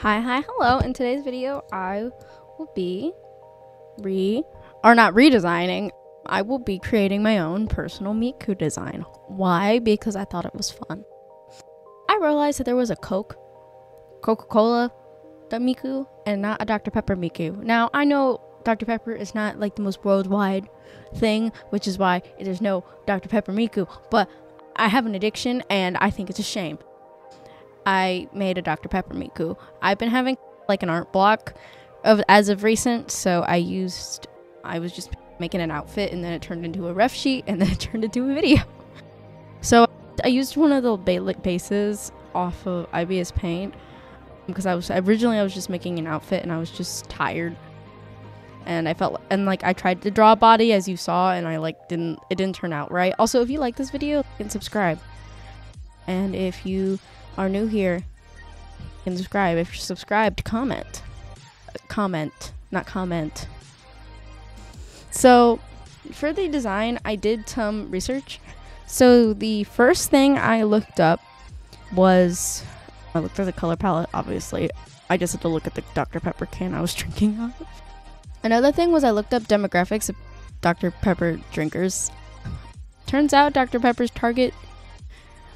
Hi, hello. In today's video, I will be not redesigning. I will be creating my own personal Miku design. Why? Because I thought it was fun. I realized that there was a Coca-Cola Miku and not a Dr Pepper Miku. Now, I know Dr Pepper is not like the most worldwide thing, which is why there's no Dr Pepper Miku, but I have an addiction and I think it's a shame. I made a Dr Pepper Miku. I've been having like an art block as of recent, so I was just making an outfit and then it turned into a ref sheet and then it turned into a video. So I used one of the bases off of IBS Paint because I was just making an outfit and I was just tired. And I tried to draw a body as you saw and it didn't turn out right. Also, if you like this video, you can subscribe. And if you are new here, you can subscribe. If you're subscribed, comment. Not comment. So for the design, I did some research. So the first thing I looked up was, I looked at the color palette, obviously. I just had to look at the Dr. Pepper can I was drinking out of. Another thing was I looked up demographics of Dr. Pepper drinkers. Turns out Dr. Pepper's target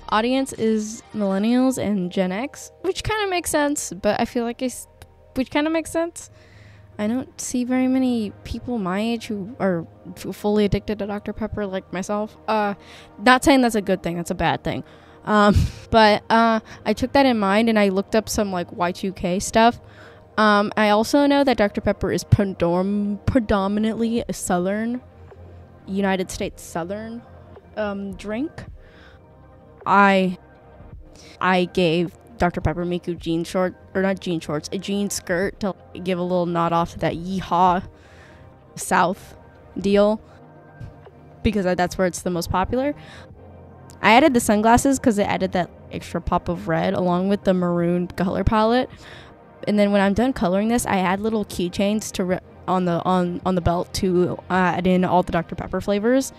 audience is millennials and Gen X, which kind of makes sense, but I feel like which kind of makes sense. I don't see very many people my age who are fully addicted to Dr. Pepper like myself. Not saying that's a good thing, that's a bad thing. But I took that in mind and I looked up some like Y2K stuff. I also know that Dr. Pepper is predominantly a United States Southern drink. I gave Dr. Pepper MIku a jean skirt to give a little nod off to that yeehaw South deal because that's where it's the most popular. I added the sunglasses because it added that extra pop of red along with the maroon color palette. And then when I'm done coloring this, I add little keychains on the belt to add in all the Dr. Pepper flavors.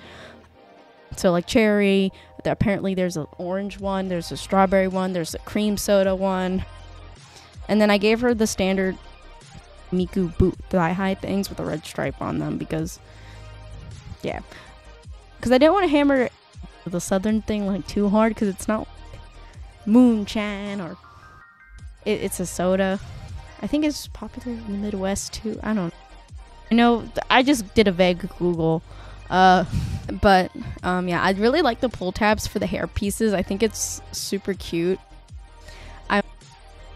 So like cherry, apparently there's an orange one, there's a strawberry one, there's a cream soda one. And then I gave her the standard Miku boot thigh-high things with a red stripe on them because I didn't want to hammer the southern thing like too hard because it's not like moonshine or it's a soda. I think it's popular in the Midwest too. I don't know. I just did a vague Google. I really like the pull tabs for the hair pieces. I think it's super cute.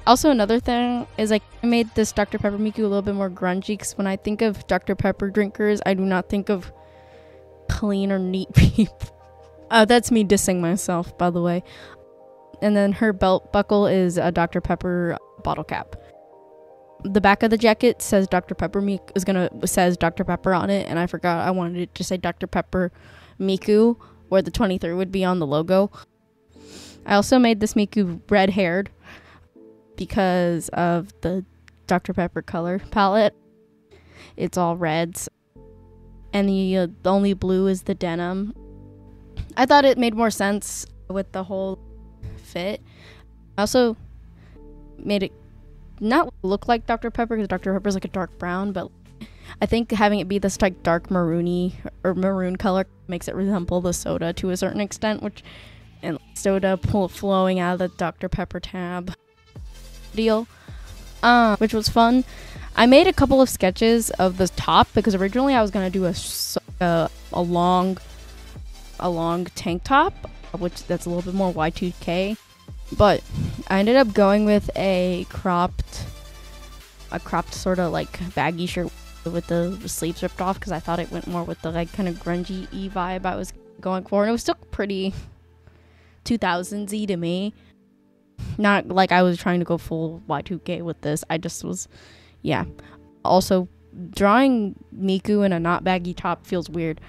Also, another thing is I made this Dr. Pepper Miku a little bit more grungy because when I think of Dr. Pepper drinkers, I do not think of clean or neat people. That's me dissing myself, by the way. And then her belt buckle is a Dr. Pepper bottle cap. The back of the jacket says Dr. Pepper MIku says Dr. Pepper on it, and I forgot I wanted it to say Dr. Pepper MIku, where the 23 would be on the logo. I also made this Miku red-haired because of the Dr. Pepper color palette. It's all reds, and the only blue is the denim. I thought it made more sense with the whole fit. I also made it not look like Dr. Pepper because Dr. Pepper is like a dark brown, but I think having it be this like dark maroon color makes it resemble the soda to a certain extent, and soda flowing out of the Dr. Pepper tab deal, which was fun. I made a couple of sketches of the top because originally I was gonna do a long tank top, that's a little bit more Y2K. But I ended up going with a cropped sort of like baggy shirt with the sleeves ripped off because I thought it went more with the like kind of grungy-y vibe I was going for. And it was still pretty 2000s-y to me. Not like I was trying to go full Y2K with this. I just was, yeah. Also, drawing Miku in a not baggy top feels weird.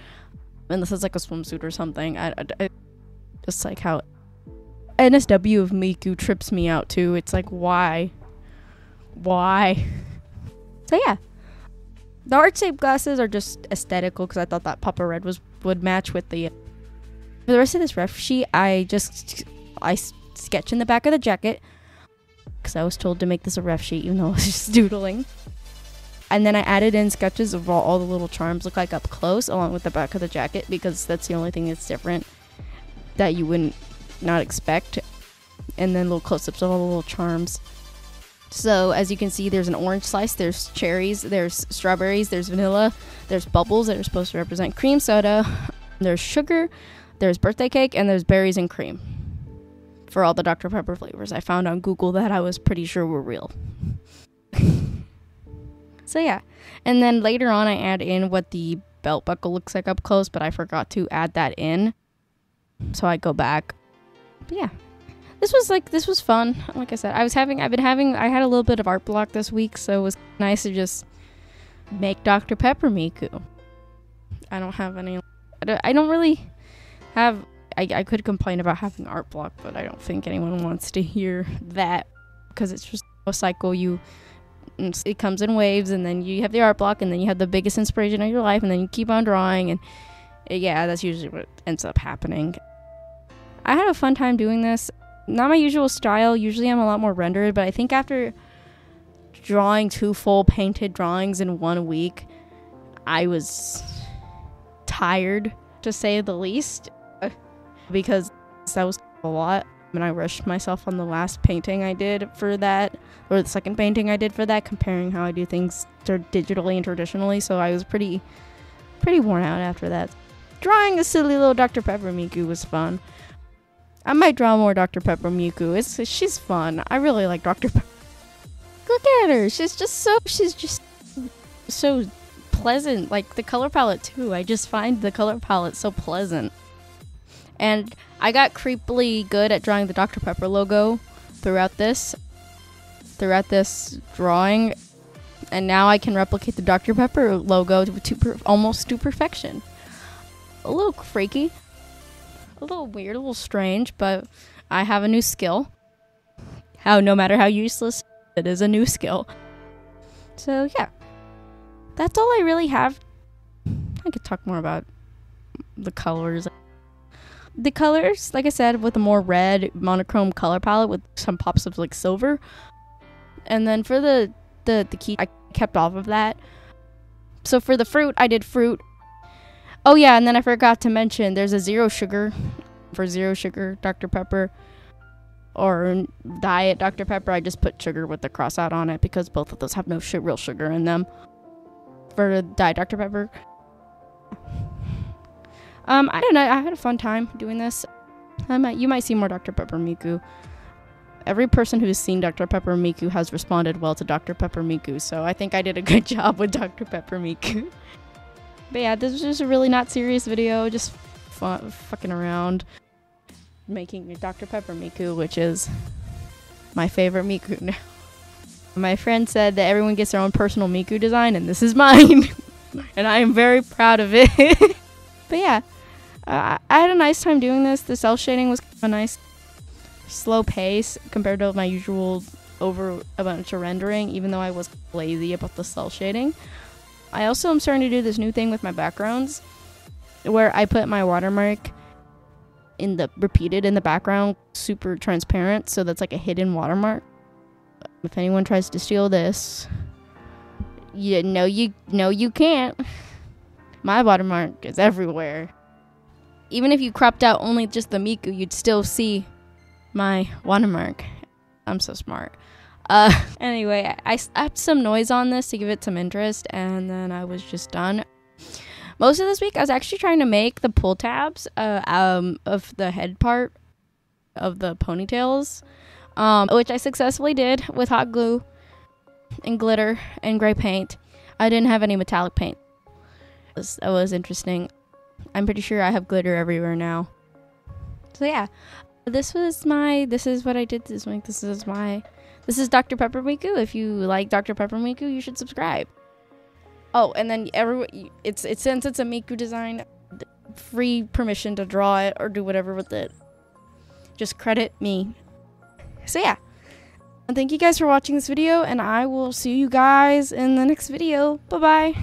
Unless it's like a swimsuit or something. I just like how NSW of Miku trips me out too. It's like, why? So yeah, the heart-shaped glasses are just aesthetical because I thought that Papa Red would match with the. For the rest of this ref sheet, I sketch in the back of the jacket because I was told to make this a ref sheet even though I was just doodling. And then I added in sketches of what all the little charms look like up close along with the back of the jacket, because that's the only thing that's different that you wouldn't not expect. And then little close-ups of all the little charms. So as you can see, there's an orange slice, there's cherries, there's strawberries, there's vanilla, there's bubbles that are supposed to represent cream soda, there's sugar, there's birthday cake, and there's berries and cream for all the Dr. Pepper flavors I found on Google that I was pretty sure were real. So yeah, and then later on I add in what the belt buckle looks like up close, but I forgot to add that in, so I go back. But yeah, this was fun. Like I said, I had a little bit of art block this week, so it was nice to just make Dr. Pepper MIku. I don't have any. I don't really have. I could complain about having art block, but I don't think anyone wants to hear that, because it's just a cycle. It comes in waves, and then you have the art block, and then you have the biggest inspiration of your life, and then you keep on drawing, and yeah, that's usually what ends up happening. I had a fun time doing this. Not my usual style. Usually I'm a lot more rendered, but I think after drawing 2 full painted drawings in 1 week, I was tired, to say the least, because that was a lot. And I rushed myself on the last painting I did for that, or the second painting I did for that, comparing how I do things digitally and traditionally, so I was pretty worn out after that. Drawing a silly little Dr. Pepper MIku was fun. I might draw more Dr. Pepper MIku. She's fun. I really like Dr. Pepper. Look at her. She's just so pleasant. Like the color palette too. I just find the color palette so pleasant. And I got creepily good at drawing the Dr. Pepper logo throughout this drawing, and now I can replicate the Dr. Pepper logo almost to perfection. A little freaky, a little weird, a little strange, but I have a new skill. No matter how useless, it is a new skill. So yeah, that's all I really have. I could talk more about the colors. The colors, like I said, with a more red monochrome color palette with some pops of like silver. And then for the key, I kept off of that. So for the fruit, I did fruit. Oh yeah, and then I forgot to mention there's a 0 sugar for 0 sugar Dr. Pepper, or diet Dr. Pepper. I just put sugar with the cross out on it because both of those have no real sugar in them. For diet Dr. Pepper. I don't know. I had a fun time doing this. You might see more Dr. Pepper MIku. Every person who's seen Dr. Pepper MIku has responded well to Dr. Pepper MIku, so I think I did a good job with Dr. Pepper MIku. But yeah, this was just a really not serious video, just fucking around, making Dr. Pepper MIku, which is my favorite MIku now. My friend said that everyone gets their own personal MIku design, and this is mine, and I am very proud of it. But yeah. I had a nice time doing this. The cell shading was a nice slow pace compared to my usual over a bunch of rendering, even though I was lazy about the cell shading. I also am starting to do this new thing with my backgrounds where I put my watermark repeated in the background, super transparent, so that's like a hidden watermark. If anyone tries to steal this, you can't. My watermark is everywhere. Even if you cropped out only just the MIku, you'd still see my watermark. I'm so smart. Anyway, I slapped some noise on this to give it some interest, and then I was just done. Most of this week, I was actually trying to make the pull tabs of the head part of the ponytails, which I successfully did with hot glue and glitter and gray paint. I didn't have any metallic paint. That was interesting. I'm pretty sure I have glitter everywhere now. So yeah, this is what I did this week. This is Dr. Pepper MIku. If you like Dr. Pepper MIku, you should subscribe. Oh, and then since it's a MIku design, free permission to draw it or do whatever with it. Just credit me. So yeah, and thank you guys for watching this video, and I will see you guys in the next video. Bye bye.